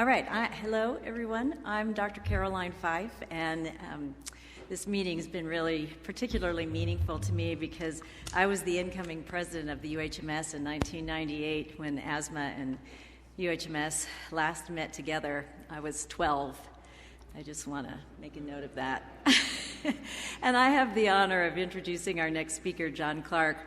All right. Hello, everyone. I'm Dr. Caroline Fife, and this meeting has been really particularly meaningful to me because I was the incoming president of the UHMS in 1998 when asthma and UHMS last met together. I was 12. I just want to make a note of that. And I have the honor of introducing our next speaker, John Clark.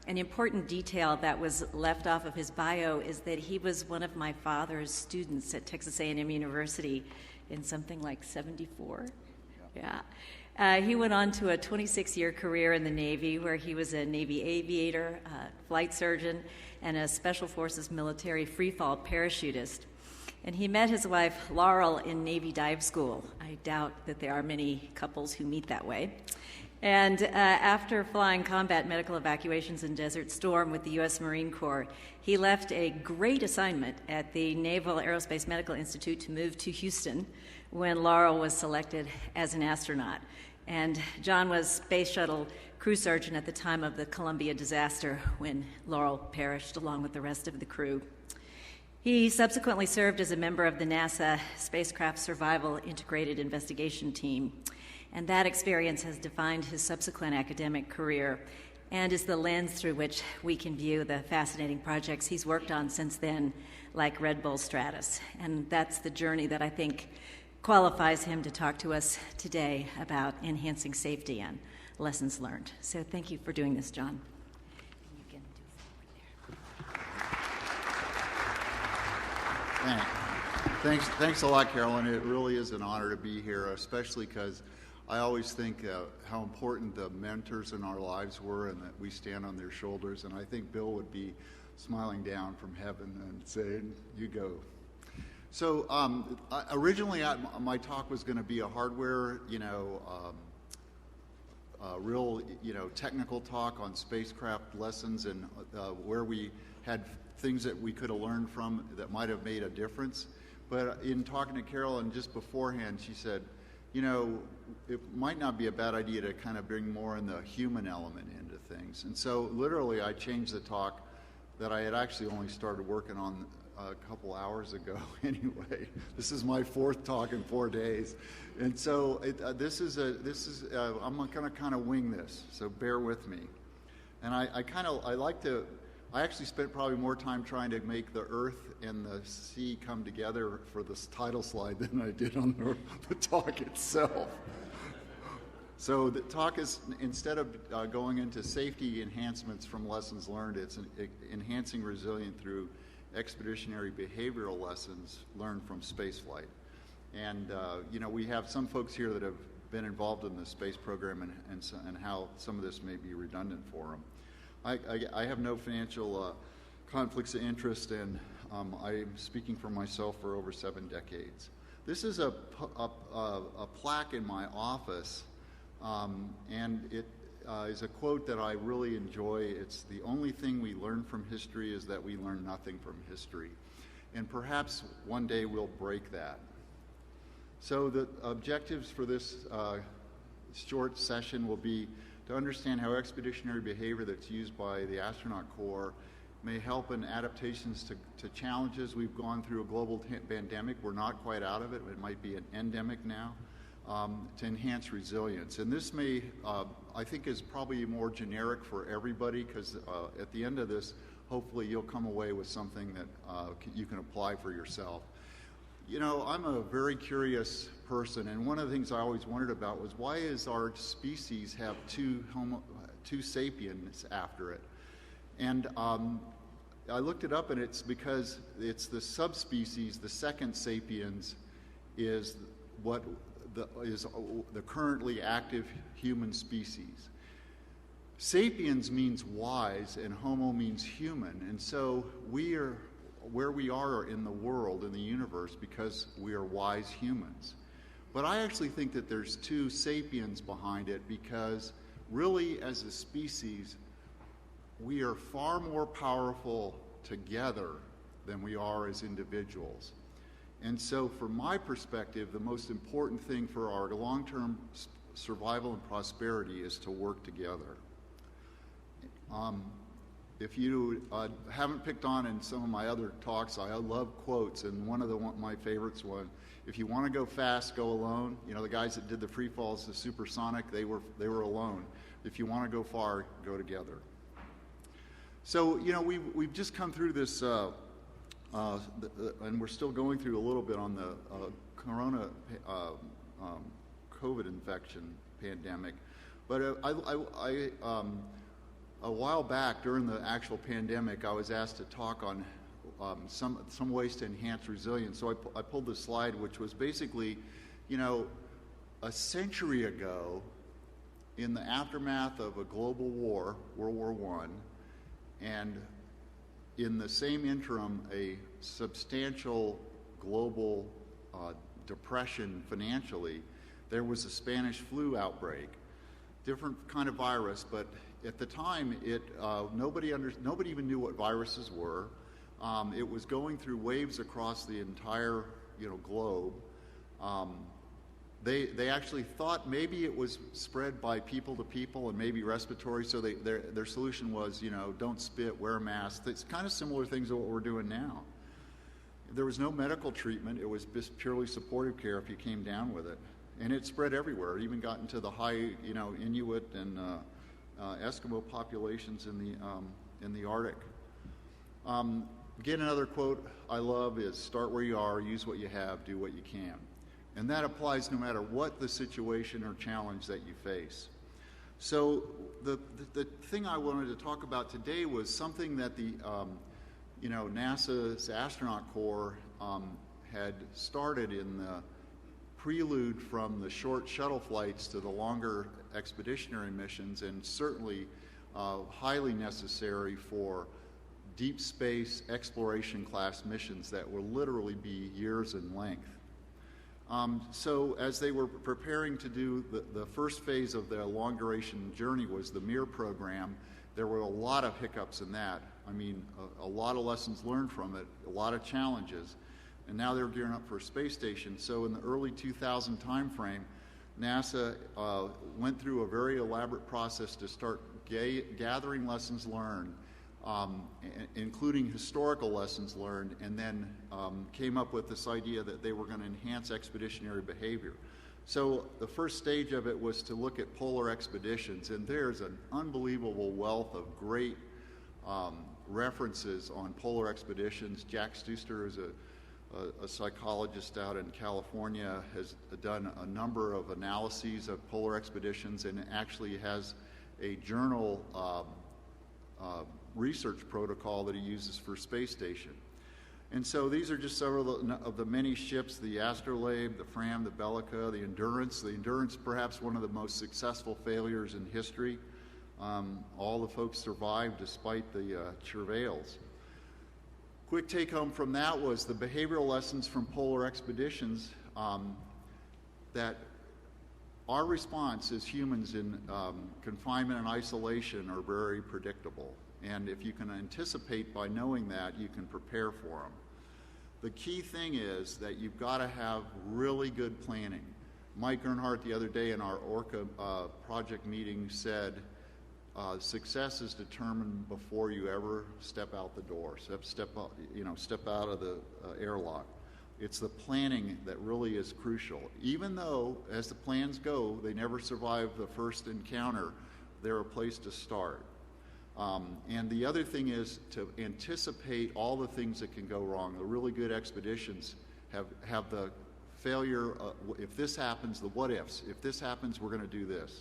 An important detail that was left off of his bio is that he was one of my father's students at Texas A&M University in something like 74. Yeah. He went on to a 26-year career in the Navy where he was a Navy aviator, flight surgeon, and a Special Forces military freefall parachutist. And he met his wife, Laurel, in Navy dive school. I doubt that there are many couples who meet that way. And after flying combat medical evacuations in Desert Storm with the U.S. Marine Corps, he left a great assignment at the Naval Aerospace Medical Institute to move to Houston when Laurel was selected as an astronaut. And John was Space Shuttle crew surgeon at the time of the Columbia disaster when Laurel perished along with the rest of the crew. He subsequently served as a member of the NASA Spacecraft Survival Integrated Investigation Team. And that experience has defined his subsequent academic career and is the lens through which we can view the fascinating projects he's worked on since then, like Red Bull Stratus. And that's the journey that I think qualifies him to talk to us today about enhancing safety and lessons learned. So thank you for doing this, John. You can do it. Thanks a lot, Carolyn. It really is an honor to be here, especially because I always think how important the mentors in our lives were and that we stand on their shoulders. And I think Bill would be smiling down from heaven and saying, you go. So originally my talk was going to be a hardware, real, technical talk on spacecraft lessons and where we had things that we could have learned from that might have made a difference. But in talking to Carolyn just beforehand, she said, it might not be a bad idea to kind of bring more in the human element into things. And so literally I changed the talk that I had actually only started working on a couple hours ago anyway. This is my fourth talk in 4 days. And so I'm going to kind of wing this, so bear with me. And I actually spent probably more time trying to make the Earth and the sea come together for this title slide than I did on the talk itself. So the talk is, instead of going into safety enhancements from lessons learned, it's enhancing resilience through expeditionary behavioral lessons learned from spaceflight. And we have some folks here that have been involved in the space program and how some of this may be redundant for them. I have no financial conflicts of interest, and I'm speaking for myself for over 7 decades. This is a plaque in my office, and it is a quote that I really enjoy. It's the only thing we learn from history is that we learn nothing from history. And perhaps one day we'll break that. So the objectives for this short session will be to understand how expeditionary behavior that's used by the astronaut corps may help in adaptations to challenges. We've gone through a global pandemic. We're not quite out of it. It might be an endemic now, to enhance resilience. And this may, I think, is probably more generic for everybody because at the end of this, hopefully you'll come away with something that you can apply for yourself. I'm a very curious person, and one of the things I always wondered about was why is our species have two sapiens after it? And I looked it up, and it's because it's the subspecies, the second sapiens, is what is the currently active human species. Sapiens means wise, and homo means human, and so we are where we are in the world, in the universe, because we are wise humans. But I actually think that there's two sapiens behind it because really as a species, we are far more powerful together than we are as individuals. And so from my perspective, the most important thing for our long-term survival and prosperity is to work together. if you haven't picked on in some of my other talks, I love quotes, and my favorites was, if you want to go fast, go alone. You know, the guys that did the free falls, the supersonic, they were alone. If you want to go far, go together. So, you know, we've just come through this, and we're still going through a little bit on the corona COVID infection pandemic. But a while back, during the actual pandemic, I was asked to talk on some ways to enhance resilience. So I pulled this slide, which was basically, you know, a century ago, in the aftermath of a global war, World War I, and in the same interim, a substantial global depression financially, there was a Spanish flu outbreak. Different kind of virus, but at the time, nobody even knew what viruses were. It was going through waves across the entire, you know, globe. They actually thought maybe it was spread by people to people and maybe respiratory. So their solution was, you know, don't spit, wear a mask. It's kind of similar things to what we're doing now. There was no medical treatment. It was just purely supportive care if you came down with it. And it spread everywhere. It even got into the high, you know, Inuit and Eskimo populations in the Arctic. Again, another quote I love is, start where you are, use what you have, do what you can. And that applies no matter what the situation or challenge that you face. So the thing I wanted to talk about today was something that the NASA's astronaut corps had started in the prelude from the short shuttle flights to the longer expeditionary missions, and certainly highly necessary for deep space exploration class missions that will literally be years in length. So as they were preparing to do the first phase of their long duration journey was the Mir program, there were a lot of hiccups in that. I mean, a lot of lessons learned from it, a lot of challenges. And now they're gearing up for a space station. So in the early 2000 timeframe, NASA went through a very elaborate process to start gathering lessons learned, including historical lessons learned, and then came up with this idea that they were going to enhance expeditionary behavior. So the first stage of it was to look at polar expeditions, and there's an unbelievable wealth of great references on polar expeditions. Jack Stuster is a psychologist out in California, has done a number of analyses of polar expeditions and actually has a journal research protocol that he uses for space station. And so these are just several of the many ships: the Astrolabe, the Fram, the Bellica, the Endurance. The Endurance, perhaps one of the most successful failures in history. All the folks survived despite the travails. Quick take home from that was the behavioral lessons from polar expeditions, that our response as humans in confinement and isolation are very predictable. And if you can anticipate by knowing that, you can prepare for them. The key thing is that you've got to have really good planning. Mike Earnhardt the other day in our ORCA project meeting said, success is determined before you ever step out the door, step out of the airlock. It's the planning that really is crucial. Even though, as the plans go, they never survive the first encounter, they're a place to start. And the other thing is to anticipate all the things that can go wrong. The really good expeditions have the failure, if this happens, the what ifs. If this happens, we're going to do this.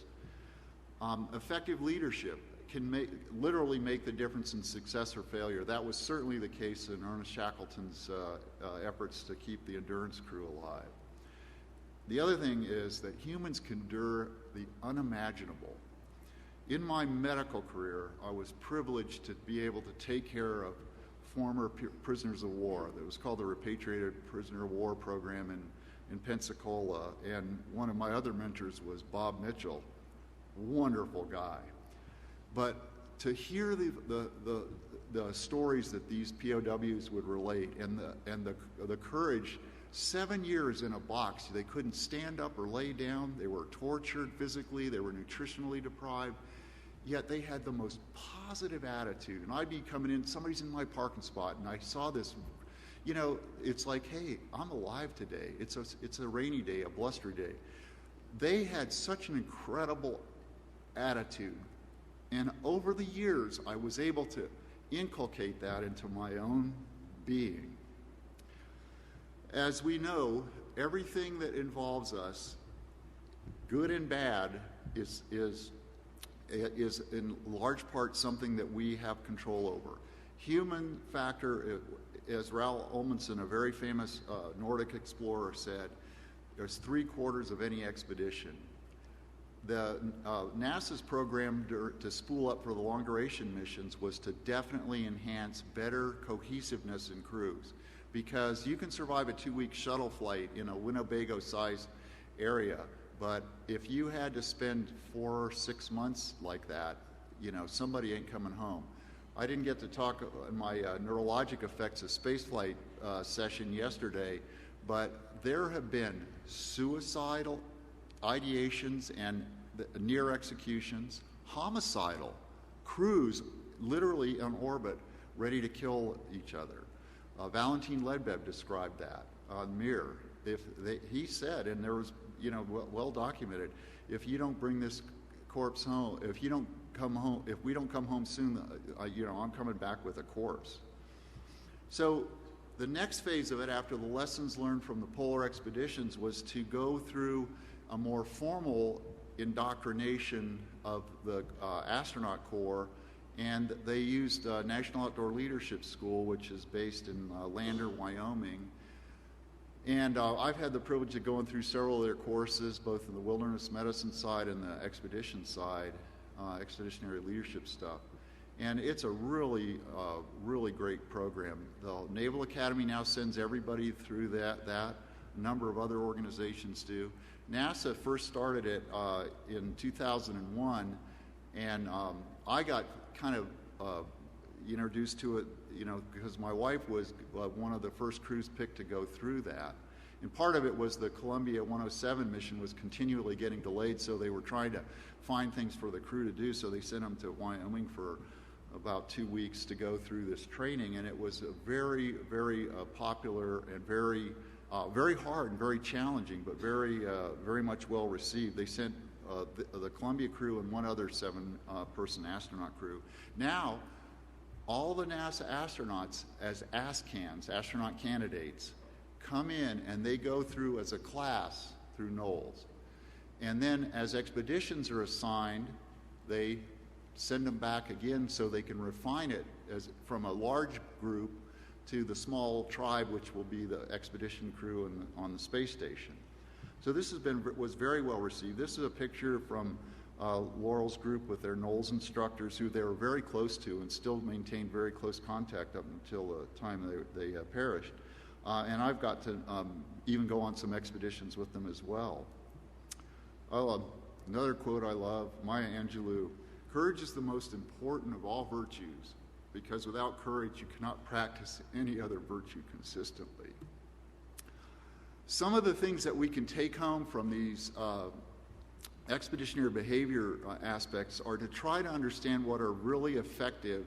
Effective leadership can literally make the difference in success or failure. That was certainly the case in Ernest Shackleton's efforts to keep the Endurance crew alive. The other thing is that humans can endure the unimaginable. In my medical career, I was privileged to be able to take care of former prisoners of war. It was called the Repatriated Prisoner of War Program in Pensacola, and one of my other mentors was Bob Mitchell. Wonderful guy. But to hear the stories that these POWs would relate, and the courage, 7 years in a box, they couldn't stand up or lay down, they were tortured physically, they were nutritionally deprived, yet they had the most positive attitude. And I'd be coming in, somebody's in my parking spot, and I saw this, you know, it's like, hey, I'm alive today. It's a rainy day, a blustery day. They had such an incredible attitude. And over the years, I was able to inculcate that into my own being. As we know, everything that involves us, good and bad, is in large part something that we have control over. Human factor, as Raoul Amundsen, a very famous Nordic explorer, said, there's 3/4 of any expedition. The NASA's program to spool up for the long duration missions was to definitely enhance better cohesiveness in crews, because you can survive a 2-week shuttle flight in a Winnebago-sized area, but if you had to spend 4 or 6 months like that, you know, somebody ain't coming home. I didn't get to talk in my neurologic effects of spaceflight session yesterday, but there have been suicidal ideations and near executions, homicidal crews literally on orbit ready to kill each other. Valentin Ledbev described that on Mir. He said, and there was, you know, well documented, if you don't bring this corpse home, if we don't come home soon, you know, I'm coming back with a corpse. So the next phase of it, after the lessons learned from the polar expeditions, was to go through a more formal indoctrination of the astronaut corps, and they used National Outdoor Leadership School, which is based in Lander, Wyoming. And I've had the privilege of going through several of their courses, both in the wilderness medicine side and the expedition side, expeditionary leadership stuff. And it's a really great program. The Naval Academy now sends everybody through that. A number of other organizations do. NASA first started it in 2001, and I got kind of introduced to it, you know, because my wife was one of the first crews picked to go through that. And part of it was the Columbia 107 mission was continually getting delayed, so they were trying to find things for the crew to do, so they sent them to Wyoming for about 2 weeks to go through this training, and it was a very, very popular and very hard and very challenging, but very much well received. They sent the Columbia crew and one other 7-person astronaut crew. Now, all the NASA astronauts as ASCANs, astronaut candidates, come in and they go through as a class through Knowles. And then as expeditions are assigned, they send them back again so they can refine it from a large group to the small tribe, which will be the expedition crew on the space station. So this was very well received. This is a picture from Laurel's group with their Knowles instructors, who they were very close to and still maintained very close contact up until the time they perished. And I've got to even go on some expeditions with them as well. Another quote I love, Maya Angelou: "Courage is the most important of all virtues, because without courage you cannot practice any other virtue consistently." Some of the things that we can take home from these expeditionary behavior aspects are to try to understand what are really effective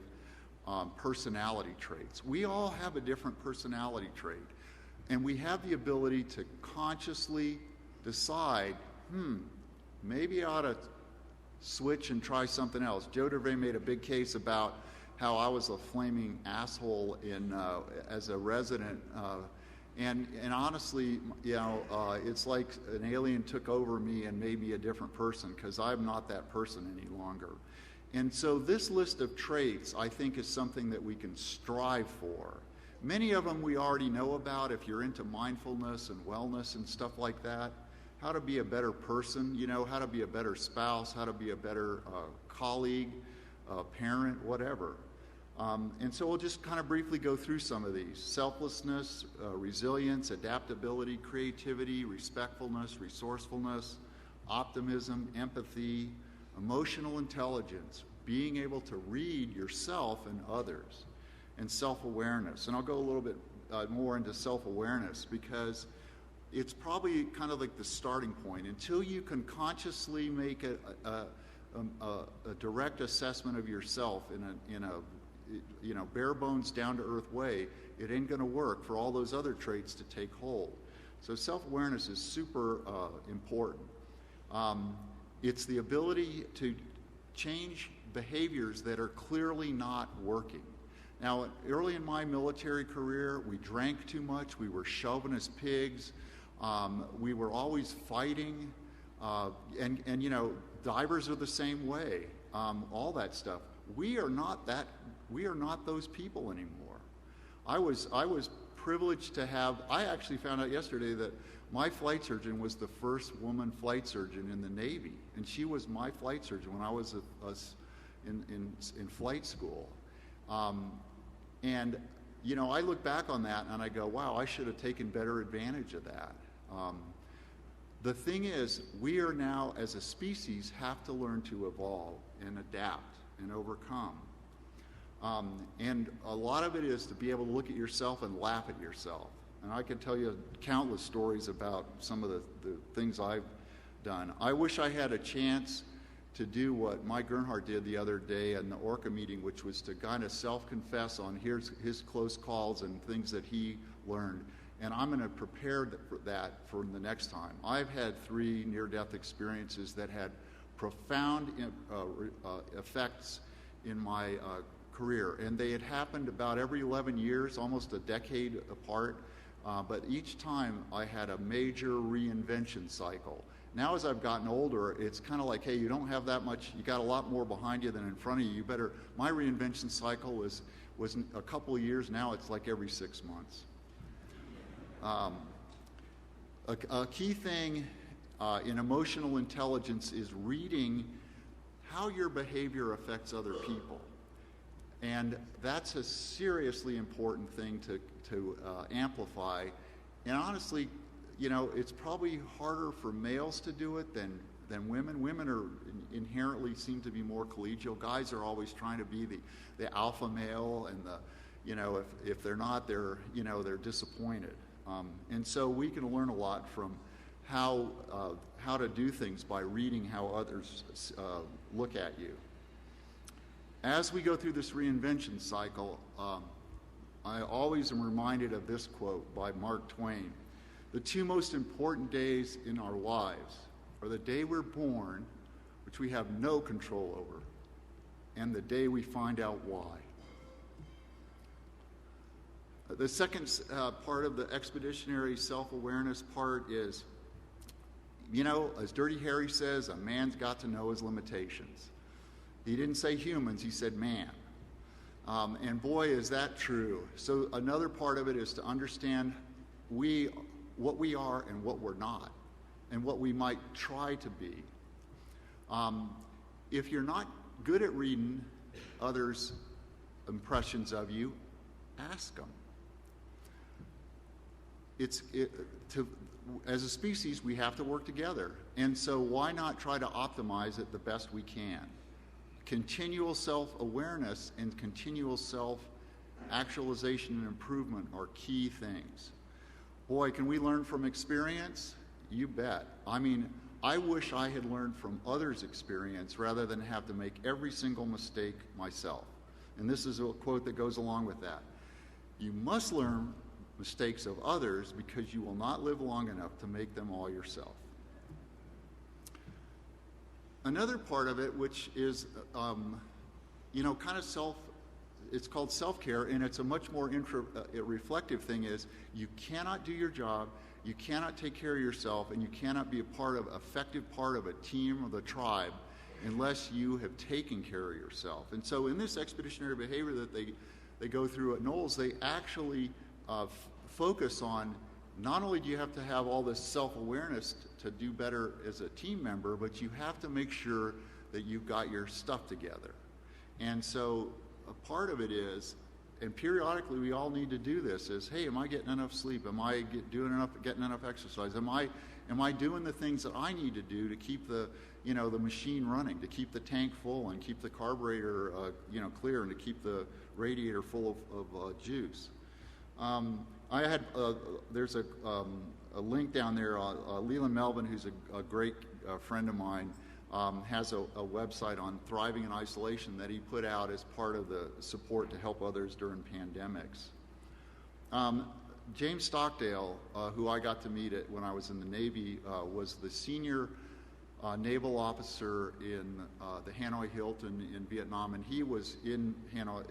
personality traits. We all have a different personality trait, and we have the ability to consciously decide, maybe I ought to switch and try something else. Joe DeVray made a big case about how I was a flaming asshole as a resident, and honestly, you know, it's like an alien took over me and made me a different person, because I'm not that person any longer. And so this list of traits, I think, is something that we can strive for. Many of them we already know about if you're into mindfulness and wellness and stuff like that. How to be a better person, you know, how to be a better spouse, how to be a better colleague, parent, whatever. And so we'll just kind of briefly go through some of these. Selflessness, resilience, adaptability, creativity, respectfulness, resourcefulness, optimism, empathy, emotional intelligence, being able to read yourself and others, and self-awareness. And I'll go a little bit more into self-awareness, because it's probably kind of like the starting point. Until you can consciously make a a direct assessment of yourself in a bare bones, down to earth way, it ain't going to work for all those other traits to take hold. So self-awareness is super important. It's the ability to change behaviors that are clearly not working. Now, early in my military career, we drank too much, we were chauvinist pigs, we were always fighting, and divers are the same way, all that stuff. We are not those people anymore. I was privileged to have, I actually found out yesterday that my flight surgeon was the first woman flight surgeon in the Navy, and she was my flight surgeon when I was in flight school. And I look back on that and I go, wow, I should have taken better advantage of that. The thing is, we are now, as a species, have to learn to evolve and adapt and overcome. And a lot of it is to be able to look at yourself and laugh at yourself. And I can tell you countless stories about some of the things I've done. I wish I had a chance to do what Mike Gernhardt did the other day in the ORCA meeting, which was to kind of self-confess on his close calls and things that he learned. And I'm going to prepare for that for the next time. I've had 3 near-death experiences that had profound effects in my career. And they had happened about every 11 years, almost a decade apart. But each time I had a major reinvention cycle. Now as I've gotten older, it's kind of like, hey, you don't have that much, you got a lot more behind you than in front of you. You better, my reinvention cycle was a couple of years, now it's like every 6 months. A key thing in emotional intelligence is reading how your behavior affects other people. And that's a seriously important thing to amplify. And honestly, it's probably harder for males to do it than women. Women are inherently seem to be more collegial. Guys are always trying to be the alpha male, and if they're not, they're disappointed. And so we can learn a lot from how to do things by reading how others look at you. As we go through this reinvention cycle, I always am reminded of this quote by Mark Twain. The 2 most important days in our lives are the day we're born, which we have no control over, and the day we find out why. The second part of the expeditionary self-awareness part is, as Dirty Harry says, a man's got to know his limitations. He didn't say humans, he said man. And boy, is that true. So another part of it is to understand what we are and what we're not, and what we might try to be. If you're not good at reading others' impressions of you, ask them. As a species, we have to work together. And so why not try to optimize it the best we can? Continual self-awareness and continual self-actualization and improvement are key things. Boy, can we learn from experience? You bet. I mean, I wish I had learned from others' experience rather than have to make every single mistake myself. And this is a quote that goes along with that. You must learn mistakes of others because you will not live long enough to make them all yourself. Another part of it, which is, kind of it's called self-care, and it's a much more reflective thing, is you cannot do your job, you cannot take care of yourself, and you cannot be effective part of a team or the tribe unless you have taken care of yourself. And so in this expeditionary behavior that they go through at Knowles, they actually focus on not only do you have to have all this self-awareness to do better as a team member, but you have to make sure that you've got your stuff together. And so a part of it is, and periodically we all need to do this, is, hey, am I getting enough sleep? Am I getting enough exercise? Am I doing the things that I need to do to keep the machine running, to keep the tank full and keep the carburetor clear, and to keep the radiator full of juice? There's a link down there. Leland Melvin, who's a great friend of mine, has a website on thriving in isolation that he put out as part of the support to help others during pandemics. James Stockdale, who I got to meet when I was in the Navy, was the senior naval officer in the Hanoi Hilton in Vietnam, and he was in Hanoi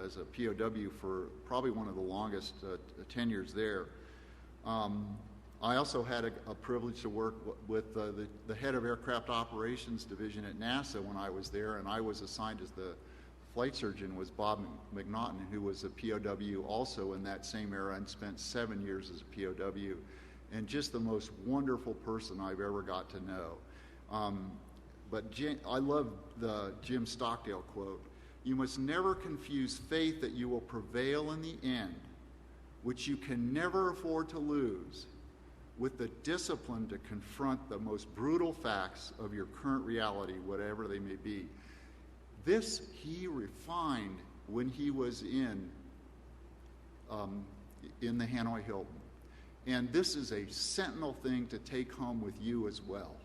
as a POW for probably one of the longest tenures there. I also had a privilege to work with the head of Aircraft Operations Division at NASA when I was there, and I was assigned as the flight surgeon was Bob McNaughton, who was a POW also in that same era and spent 7 years as a POW, and just the most wonderful person I've ever got to know. I love the Jim Stockdale quote, "You must never confuse faith that you will prevail in the end, which you can never afford to lose, with the discipline to confront the most brutal facts of your current reality, whatever they may be." This he refined when he was in the Hanoi Hilton. And this is a sentinel thing to take home with you as well.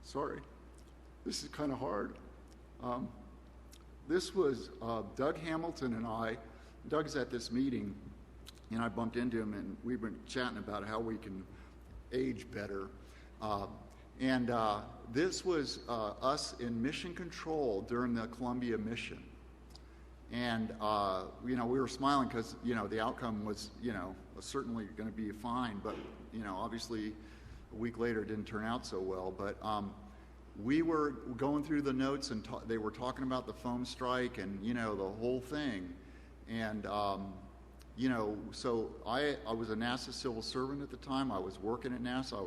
Sorry, this is kind of hard. This was Doug Hamilton and I. Doug's at this meeting, and I bumped into him, and we've been chatting about how we can age better. This was us in mission control during the Columbia mission. And, we were smiling because, the outcome was, certainly going to be fine. But, obviously a week later it didn't turn out so well. But we were going through the notes, and they were talking about the foam strike and, the whole thing. And, so I was a NASA civil servant at the time. I was working at NASA.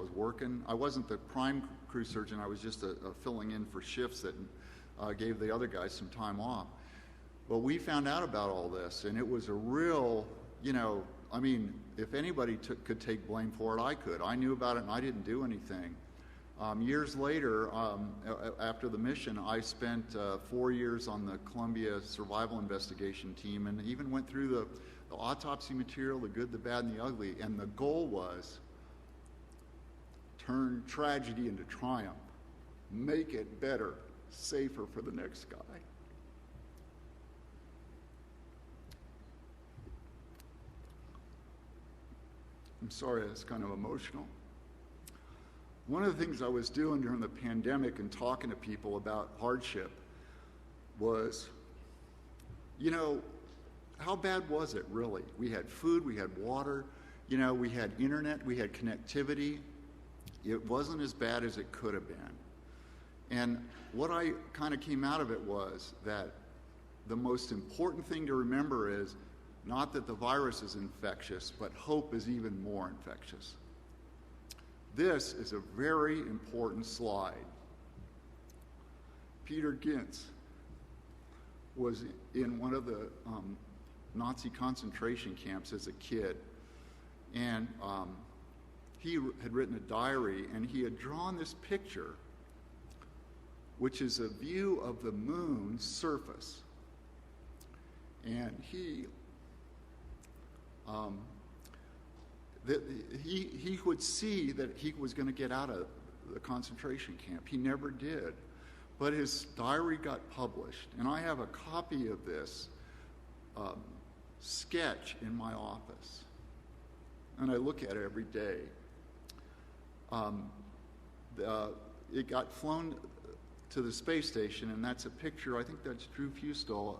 I wasn't the prime crew surgeon. I was just filling in for shifts that gave the other guys some time off. But we found out about all this, and it was a real, if anybody could take blame for it, I could. I knew about it, and I didn't do anything. Years later, after the mission, I spent 4 years on the Columbia survival investigation team, and even went through the autopsy material, the good, the bad, and the ugly. And the goal was turn tragedy into triumph, make it better, safer for the next guy. I'm sorry, it's kind of emotional. One of the things I was doing during the pandemic and talking to people about hardship was, how bad was it really? We had food, we had water, we had internet, we had connectivity. It wasn't as bad as it could have been. And what I kind of came out of it was that the most important thing to remember is not that the virus is infectious, but hope is even more infectious. This is a very important slide. Peter Gintz was in one of the Nazi concentration camps as a kid, and he had written a diary, and he had drawn this picture, which is a view of the moon's surface. And he would see that he was going to get out of the concentration camp. He never did. But his diary got published, and I have a copy of this sketch in my office, and I look at it every day. It got flown to the space station, and that's a picture, I think that's Drew Fustel,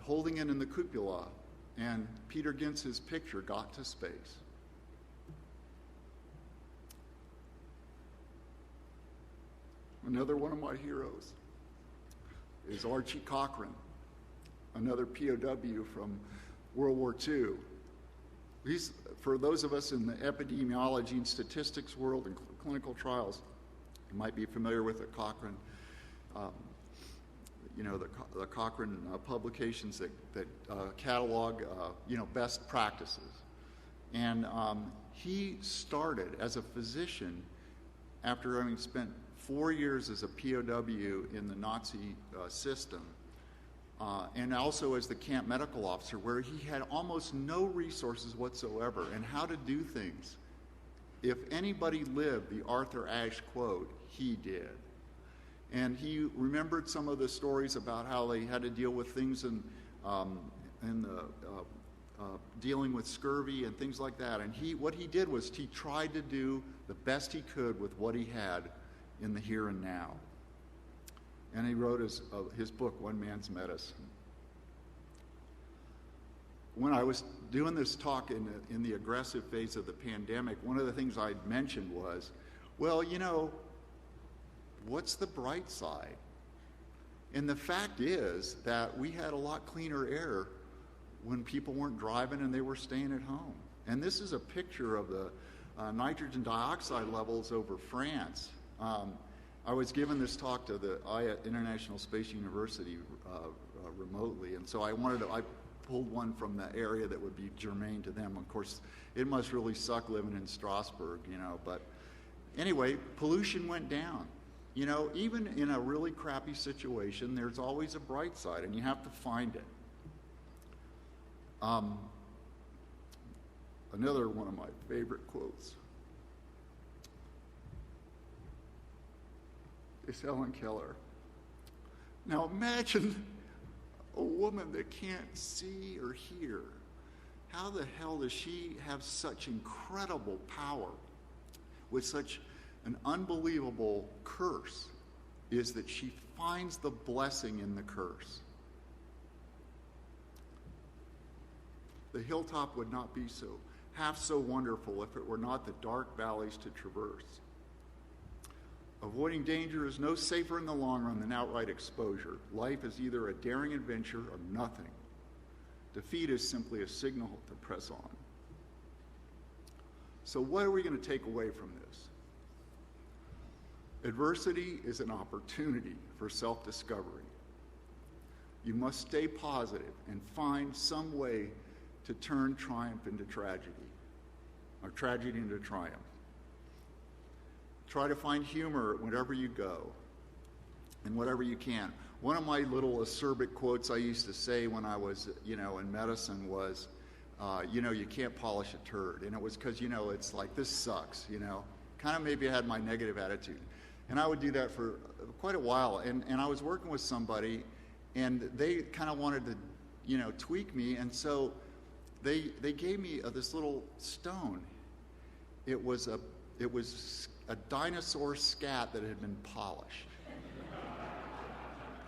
holding it in the cupola, and Peter Gintz's picture got to space. Another one of my heroes is Archie Cochran, another POW from World War II. He's, for those of us in the epidemiology and statistics world and clinical trials, you might be familiar with the Cochrane, the Cochrane publications that catalog, best practices. And he started as a physician after having spent 4 years as a POW in the Nazi system. and also as the camp medical officer, where he had almost no resources whatsoever and how to do things. If anybody lived the Arthur Ashe quote, he did. And he remembered some of the stories about how they had to deal with things in dealing with scurvy and things like that. And what he did was he tried to do the best he could with what he had in the here and now. And he wrote his book, One Man's Medicine. When I was doing this talk in the aggressive phase of the pandemic, one of the things I'd mentioned was, well, what's the bright side? And the fact is that we had a lot cleaner air when people weren't driving and they were staying at home. And this is a picture of the nitrogen dioxide levels over France. I was given this talk to the International Space University remotely, and so I pulled one from the area that would be germane to them. Of course, it must really suck living in Strasbourg, but anyway, pollution went down. Even in a really crappy situation, there's always a bright side, and you have to find it. Another one of my favorite quotes is Helen Keller. Now imagine a woman that can't see or hear. How the hell does she have such incredible power with such an unbelievable curse? Is that she finds the blessing in the curse. The hilltop would not be half so wonderful if it were not the dark valleys to traverse. Avoiding danger is no safer in the long run than outright exposure. Life is either a daring adventure or nothing. Defeat is simply a signal to press on. So what are we going to take away from this? Adversity is an opportunity for self-discovery. You must stay positive and find some way to turn triumph into tragedy, or tragedy into triumph. Try to find humor wherever you go and whatever you can. One of my little acerbic quotes I used to say when I was, in medicine was, you can't polish a turd. And it was because, it's like, this sucks, Kind of maybe I had my negative attitude. And I would do that for quite a while. And I was working with somebody, and they kind of wanted to, tweak me. And so they gave me this little stone. It was a dinosaur scat that had been polished.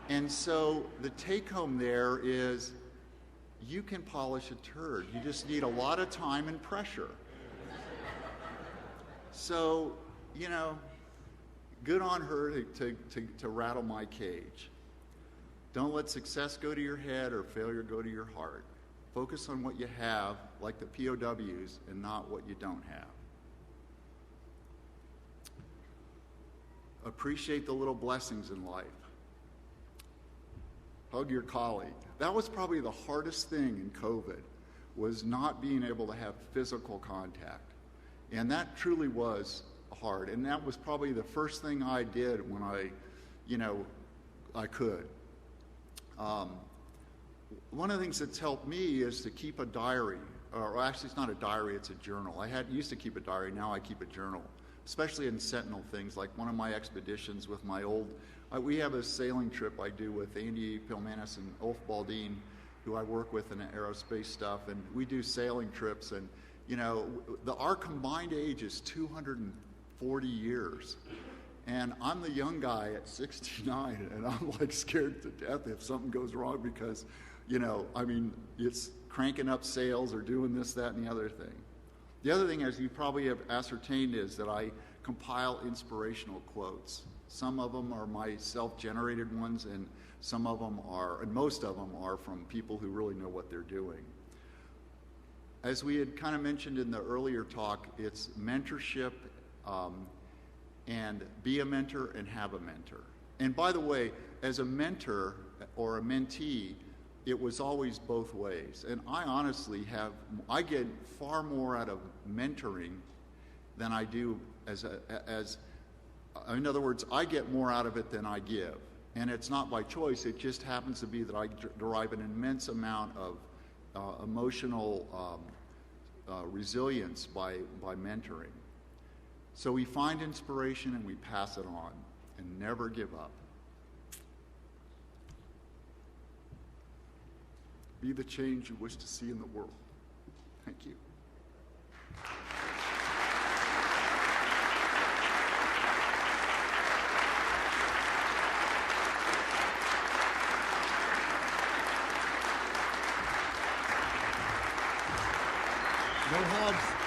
And so the take home there is you can polish a turd. You just need a lot of time and pressure. So, good on her to rattle my cage. Don't let success go to your head or failure go to your heart. Focus on what you have, like the POWs, and not what you don't have. Appreciate the little blessings in life. Hug your colleague. That was probably the hardest thing in COVID, was not being able to have physical contact. And that truly was hard. And that was probably the first thing I did when I could. One of the things that's helped me is to keep a diary. Or actually, it's not a diary, it's a journal. I used to keep a diary, now I keep a journal. Especially in sentinel things, like one of my expeditions with my we have a sailing trip I do with Andy Pilmanis and Ulf Baldin, who I work with in aerospace stuff, and we do sailing trips, and our combined age is 240 years. And I'm the young guy at 69, and I'm like scared to death if something goes wrong because, it's cranking up sails or doing this, that, and the other thing. The other thing, as you probably have ascertained, is that I compile inspirational quotes. Some of them are my self-generated ones, and most of them are from people who really know what they're doing. As we had kind of mentioned in the earlier talk, it's mentorship, and be a mentor and have a mentor. And by the way, as a mentor or a mentee, it was always both ways. And I honestly I get far more out of mentoring than I do in other words, I get more out of it than I give. And it's not by choice, it just happens to be that I derive an immense amount of emotional resilience by mentoring. So we find inspiration and we pass it on and never give up. Be the change you wish to see in the world. Thank you. No hugs.